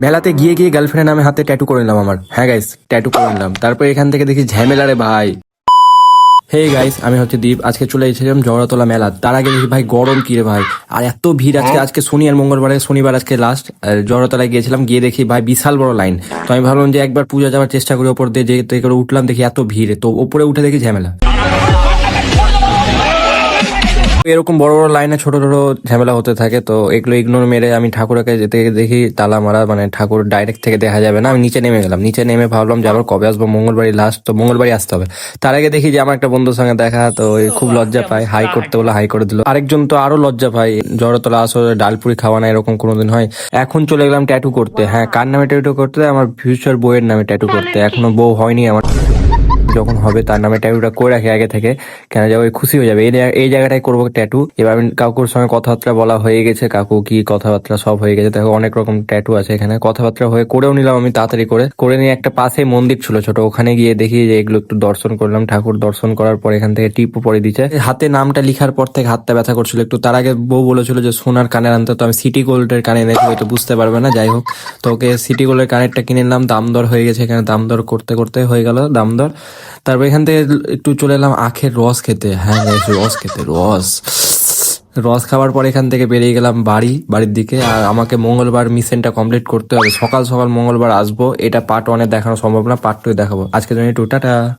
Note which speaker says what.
Speaker 1: মেলাতে গিয়ে গিয়ে গার্লফ্রেন্ড নামে হাতে ট্যাটু করে নিলাম আমার। হ্যাঁ গাইস, ট্যাটু করে নিলাম। তারপর এখান থেকে দেখি ঝামেলা রে ভাই। হে গাইস, আমি হচ্ছে দীপ। আজকে চলে এসেছিলাম জগড়াতলা মেলা। তার আগে দেখি ভাই গরম কি রে ভাই, আর এত ভিড় আজকে। আজকে শনি আর মঙ্গলবারে, শনিবার আজকে লাস্ট। জগড়াতলায় গিয়েছিলাম, গিয়ে দেখি ভাই বিশাল বড় লাইন। তো আমি ভাবলাম যে একবার পূজা যাওয়ার চেষ্টা করি। ওপর দিয়ে যেতে করে উঠলাম, দেখি এত ভিড়। তো ওপরে উঠে দেখি ঝামেলা। এরকম বড় বড় লাইনে ছোট ছোট ঝামেলা হতে থাকে। তো এগুলো ইগনোর মেরে আমি ঠাকুরকে যেতে দেখি তালা মারা, মানে ঠাকুর ডাইরেক্ট থেকে দেখা যাবে না। আমি নিচে নেমে গেলাম। নিচে নেমে ভাবলাম যে আবার কবে আসবো, মঙ্গলবারই লাস্ট, তো মঙ্গলবারই আসতে হবে। তার আগে দেখি যে আমার একটা বন্ধুর সঙ্গে দেখা, তো খুব লজ্জা পায়। হাই করতে বলে হাই করে দিল। আরেকজন তো আরো লজ্জা পায়। জড়তলা আসলে ডালপুরি খাওয়া না, এরকম কোনোদিন হয়? এখন চলে গেলাম ট্যাটু করতে। হ্যাঁ, কার নামে ট্যাটু করতে? আমার ফিউচার বউয়ের নামে ট্যাটু করতে। এখনো বউ হয়নি আমার, যখন হবে তার নামে ট্যাটুটা করে রাখি আগে থেকে। কেন যাবে, খুশি হয়ে যাবে। এই জায়গাটায় করবো ট্যাটু। এবার আমি কাকুর সঙ্গে কথাবার্তা বলা হয়ে গেছে। কাকু কি কথাবার্তা সব হয়ে গেছে। দেখো অনেক রকম ট্যাটু আছে এখানে। কথাবার্তা হয়ে করেও নিলাম আমি তাড়াতাড়ি করে নিয়ে একটা পাশে মন্দির ছিল ছোট, ওখানে গিয়ে দেখি যে এগুলো একটু দর্শন করলাম। ঠাকুর দর্শন করার পর এখান থেকে টিপও পরে দিচ্ছে হাতে। নামটা লিখার পর থেকে হাতটা ব্যথা করছিল একটু। তার আগে বউ বলেছিল যে সোনার কানের আনতে, তো আমি সিটি গোল্ডের কানে এনেছি, হয়তো বুঝতে পারবে না। যাই হোক, তো ওকে সিটি গোল্ডের কানেরটা কিনে নিলাম। দাম দর হয়ে গেছে এখানে, দাম দর করতে করতে হয়ে গেল দাম দর। তারপর এখান থেকে একটু চলে এলাম আখের রস খেতে। হ্যাঁ guys, রস খেতে, রস রস খাওয়ার পর এখান থেকে বেরিয়ে গেলাম বাড়ির দিকে। আর আমাকে মঙ্গলবার মিশনটা কমপ্লিট করতে হবে। সকাল সকাল মঙ্গলবার আসবো। এটা পার্ট 1 দেখানো সম্ভব না, পার্ট 2 দেখাবো। আজকের জন্য একটু টাটা।